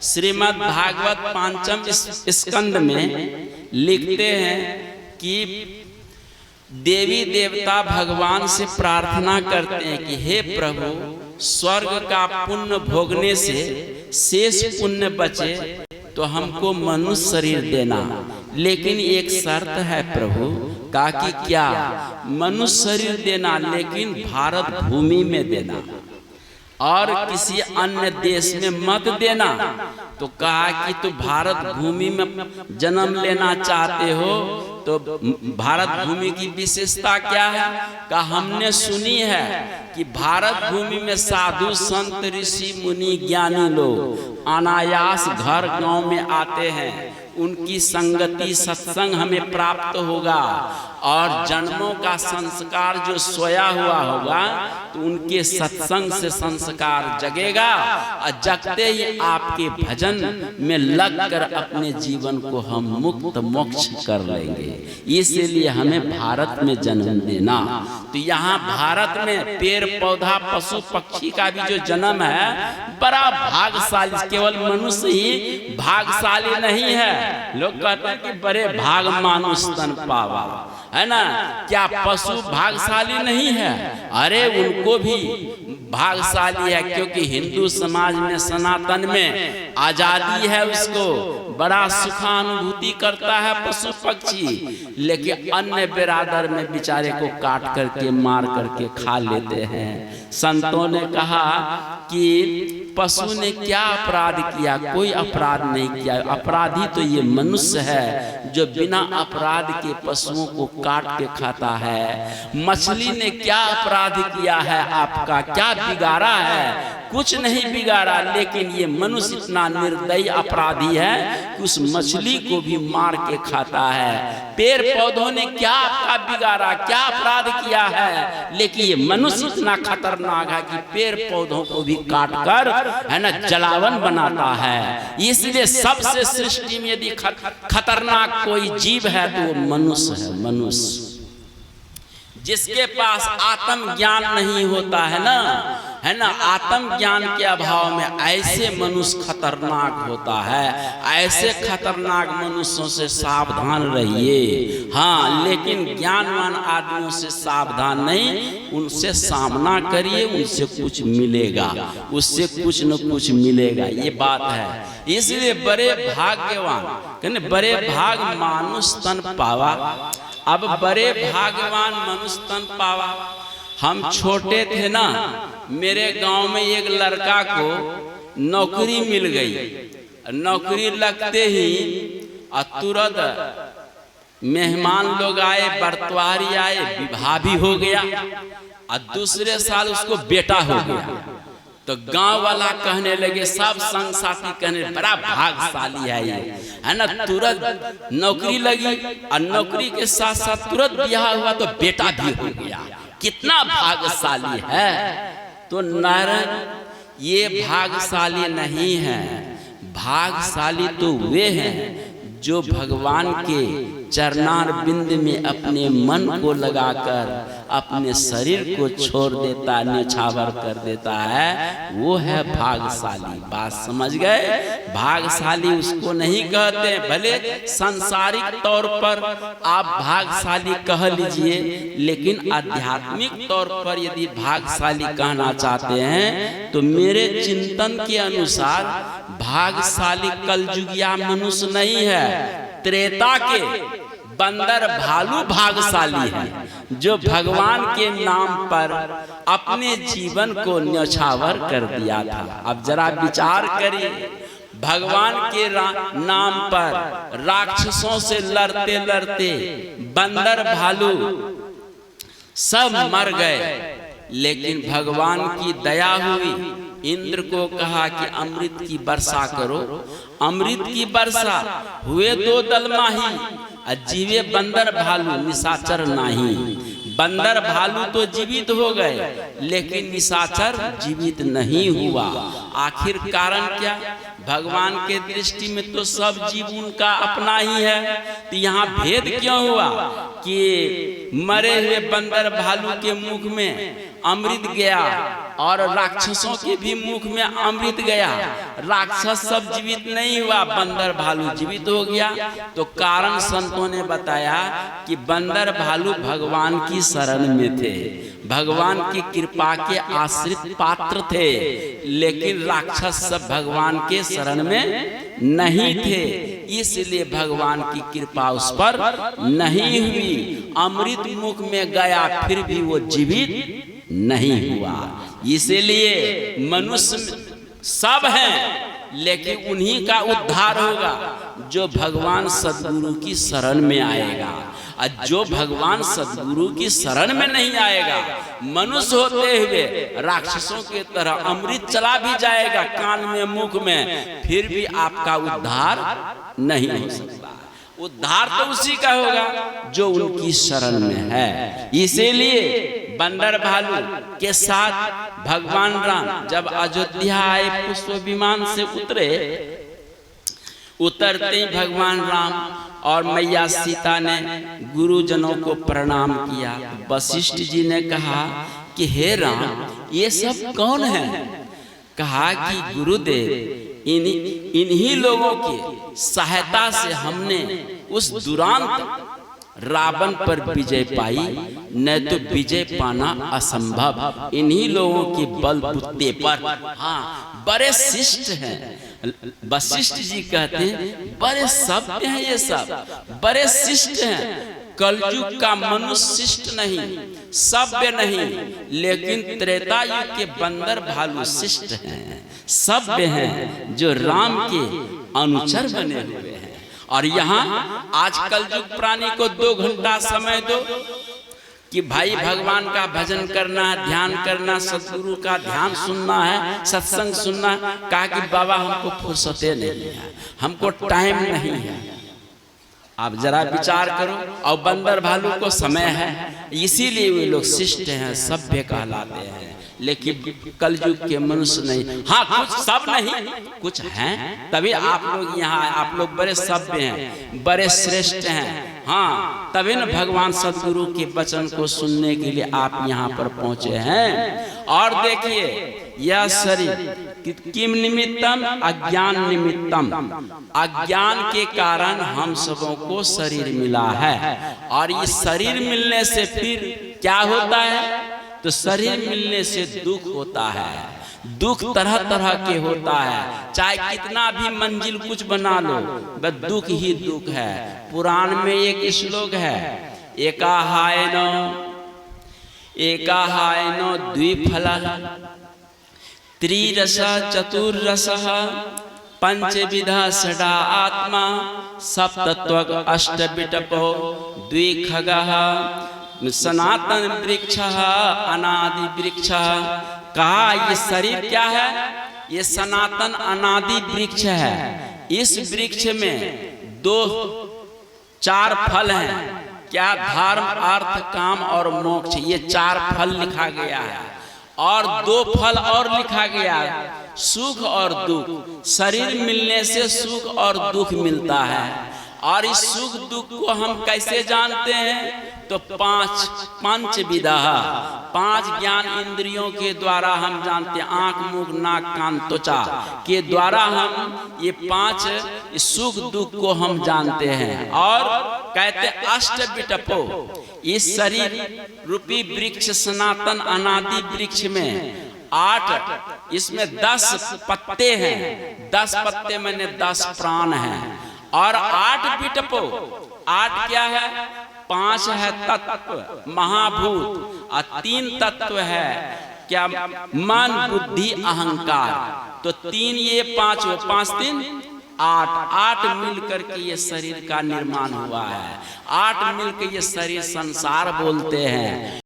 श्रीमद् भागवत पांचम स्कंद में लिखते हैं कि देवी देवता भगवान से प्रार्थना करते हैं कि हे प्रभु, स्वर्ग का पुण्य भोगने से शेष पुण्य बचे तो हमको मनुष्य शरीर देना, लेकिन एक शर्त है प्रभु। कहा कि क्या? मनुष्य शरीर देना, लेकिन भारत भूमि में देना और किसी अन्य देश में मत देना। तो कहा कि तो भारत भूमि में जन्म लेना चाहते हो तो भारत भूमि की विशेषता क्या है? का हमने सुनी है कि भारत भूमि में साधु संत ऋषि मुनि ज्ञानी लोग अनायास घर गांव में आते हैं, उनकी संगति सत्संग हमें प्राप्त होगा और जन्मों का संस्कार जो सोया हुआ होगा तो उनके सत्संग से संस्कार जगेगा और जगते ही आपके भजन में लगकर अपने जीवन को हम मुक्त मोक्ष कर लेंगे। इसलिए हमें भारत में जन्म देना। तो यहाँ भारत में पेड़ पौधा पशु पक्षी का भी जो जन्म है बड़ा भाग्यशाली, केवल मनुष्य ही भाग्यशाली नहीं है। लोग कहते हैं कि बड़े भाग मानुष तन पावा, है ना? क्या पशु भाग्यशाली नहीं है? अरे उनको भी भाग्यशाली है, क्योंकि हिंदू समाज में सनातन में आजादी है, उसको बड़ा सुखानुभूति करता है पशु पक्षी। लेकिन अन्य बिरादर में बेचारे को काट करके मार करके खा लेते हैं। संतों ने कहा कि पशु ने क्या अपराध किया? कोई अपराध नहीं किया। अपराधी तो ये मनुष्य है जो बिना अपराध के पशुओं को काट के खाता है। मछली ने क्या अपराध किया है? आपका क्या बिगाड़ा है? कुछ नहीं बिगाड़ा, लेकिन ये मनुष्य इतना निर्दयी अपराधी है कि उस मछली को भी मार के खाता है। पेड़ पौधों ने क्या आपका बिगाड़ा, क्या अपराध किया है? लेकिन ये मनुष्य इतना खतरनाक है कि पेड़ पौधों को भी काट कर, है ना, जलावन बनाता है। इसलिए सबसे सृष्टि में यदि खतरनाक कोई जीव है तो वो मनुष्य है। मनुष्य जिसके पास आत्म ज्ञान नहीं होता है ना, है ना, आत्म ज्ञान के अभाव में ऐसे मनुष्य खतरनाक होता है। ऐसे खतरनाक मनुष्यों से सावधान रहिए। हाँ, लेकिन ज्ञानवान आदमियों से सावधान नहीं, उनसे सामना करिए, उनसे कुछ मिलेगा, उससे कुछ न कुछ मिलेगा। ये बात है। इसलिए बड़े भाग्यवान, कहने बड़े भाग मानुष तन पावा। अब बड़े भाग्यवान मनुष्य तन पावा। हम छोटे थे ना, मेरे गांव में एक लड़का को नौकरी मिल गई। नौकरी लगते ही तुरंत मेहमान लोग आए, बरतवारी आए, विवाह भी हो गया और दूसरे साल उसको बेटा हो गया। तो गांव वाला कहने लगे, सब संग साथी कहने बड़ा भाग्यशाली है ये, है ना, तुरंत नौकरी लगी और नौकरी के साथ साथ तुरंत ब्याह हुआ तो बेटा भी हो गया। कितना भाग्यशाली है। तो नारायण, ये भाग्यशाली नहीं है। भाग्यशाली तो वे हैं जो भगवान के चरणार बिंद में अपने मन को लगाकर अपने शरीर को छोड़ देता, न्यौछावर कर देता है, वो है भाग्यशाली। बात समझ गए? भाग्यशाली उसको नहीं कहते। भले सांसारिक तौर पर आप भाग्यशाली कह लीजिए, लेकिन आध्यात्मिक तौर पर यदि भाग्यशाली कहना चाहते हैं तो मेरे चिंतन के अनुसार भाग्यशाली कलयुगिया मनुष्य नहीं है। त्रेता के बंदर भालू भाग्यशाली है, जो भगवान के नाम पर अपने जीवन को न्यौछावर कर दिया था। अब जरा विचार करिए, भगवान के नाम पर राक्षसों से लड़ते लड़ते बंदर भालू सब मर गए, लेकिन भगवान की दया हुई। इंद्र को कहा कि अमृत की वर्षा करो। अमृत की वर्षा हुए 2 दलमाही, जीवे बंदर भालू निशाचर नहीं। बंदर भालू तो जीवित हो गए, लेकिन निशाचर जीवित नहीं हुआ। आखिर कारण क्या? भगवान के दृष्टि में तो सब जीव उनका अपना ही है। तो यहाँ भेद क्यों हुआ कि मरे हुए बंदर भालू के मुख में अमृत गया और राक्षसों के भी मुख में अमृत गया, राक्षस सब जीवित नहीं हुआ, बंदर भालू जीवित हो गया। तो कारण संतों ने बताया कि बंदर भालू भगवान की शरण में थे, भगवान की कृपा के आश्रित पात्र थे, लेकिन राक्षस सब भगवान के शरण में नहीं थे, इसलिए भगवान की कृपा उस पर नहीं हुई। अमृत मुख में गया फिर भी वो जीवित नहीं हुआ। इसलिए मनुष्य सब हैं, लेकिन उन्हीं का उद्धार होगा जो भगवान सद्गुरु की शरण में आएगा। और जो भगवान सद्गुरु की शरण में नहीं आएगा, मनुष्य होते हुए राक्षसों के तरह अमृत चला भी जाएगा कान में मुख में, फिर भी आपका उद्धार नहीं हो सकता। उद्धार तो उसी का होगा जो उनकी शरण में है। इसीलिए बंदर भालू के साथ भगवान राम जब अयोध्या आए, पुष्प विमान से उतरते ही भगवान राम और मैया सीता ने गुरुजनों को प्रणाम किया। वशिष्ठ जी ने कहा कि हे राम, ये सब कौन है? कहा कि गुरुदेव, इन्हीं लोगों की सहायता से हमने उस दुरांत रावण पर विजय पाई, न तो विजय पाना असंभव। इन्हीं लोगों के बलबूते पर, हाँ, बड़े शिष्ट हैं। वशिष्ठ जी कहते हैं बड़े सभ्य हैं, ये सब बड़े शिष्ट हैं। कलयुग का मनुष्य शिष्ट नहीं, सभ्य नहीं, लेकिन त्रेता युग के बंदर भालू शिष्ट हैं, सभ्य हैं, जो राम के अनुचर बने हुए हैं। और यहाँ आज कलयुग प्राणी को 2 घंटा समय दो कि भाई भगवान का भजन करना है, ध्यान करना, सतगुरु का ध्यान सुनना है, सत्संग सुनना है। कहा कि बाबा हमको फुर्सते नहीं है, हमको टाइम नहीं है। आप जरा विचार करो। और बंदर भालू को समय है, इसीलिए वे लोग शिष्ट हैं, सभ्य कहलाते हैं। लेकिन कलयुग के मनुष्य नहीं। हाँ, कुछ सब नहीं, कुछ हैं, तभी आप लोग यहाँ, आप लोग बड़े सभ्य हैं, बड़े श्रेष्ठ हैं। हाँ, तभी न भगवान सद्गुरु के वचन को सुनने के लिए आप यहाँ पर पहुंचे हैं। और देखिए, यह शरीर किम निमित्तम? अज्ञान निमित्तम। अज्ञान के कारण हम सबों को शरीर मिला है। और इस शरीर मिलने से फिर क्या होता है? तो शरीर मिलने से दुख होता है। दुख तरह तरह के होता है, चाहे कितना भी मंजिल कुछ बना लो, बस दुख ही दुख है। पुराण में एक श्लोक है, एकाहायनो द्विफला त्रिरस चतुर्रस पंचविधा षडा आत्मा सप्तत्वक अष्टविटपो द्विखगः सनातन वृक्ष अनादि वृक्ष। कहा ये शरीर क्या है? ये सनातन अनादि वृक्ष है। इस वृक्ष में 4 फल हैं। क्या? धर्म, अर्थ, काम और मोक्ष, ये 4 फल लिखा गया है। और 2 फल और लिखा गया है, सुख और दुख। शरीर मिलने से सुख और दुख मिलता है। और इस सुख दुख को हम कैसे जानते हैं? तो 5 विधा, 5 ज्ञान इंद्रियों के द्वारा हम जानते हैं। आंख, मुख, नाक, कान, त्वचा के द्वारा हम ये 5 सुख दुख को हम जानते हैं। और कहते अष्टविटपो, इस शरीर रूपी वृक्ष सनातन अनादि वृक्ष में 8, इसमें 10 पत्ते हैं। 10 पत्ते मैंने 10 प्राण हैं। और 8 विटपो, 8 क्या है? 5 है तत्व महाभूत, और 3 तत्व है क्या? मन, बुद्धि, अहंकार। तो 3 ये 5, 5 3 8 मिलकर के ये शरीर का निर्माण हुआ है। 8 मिलकर ये शरीर संसार बोलते हैं।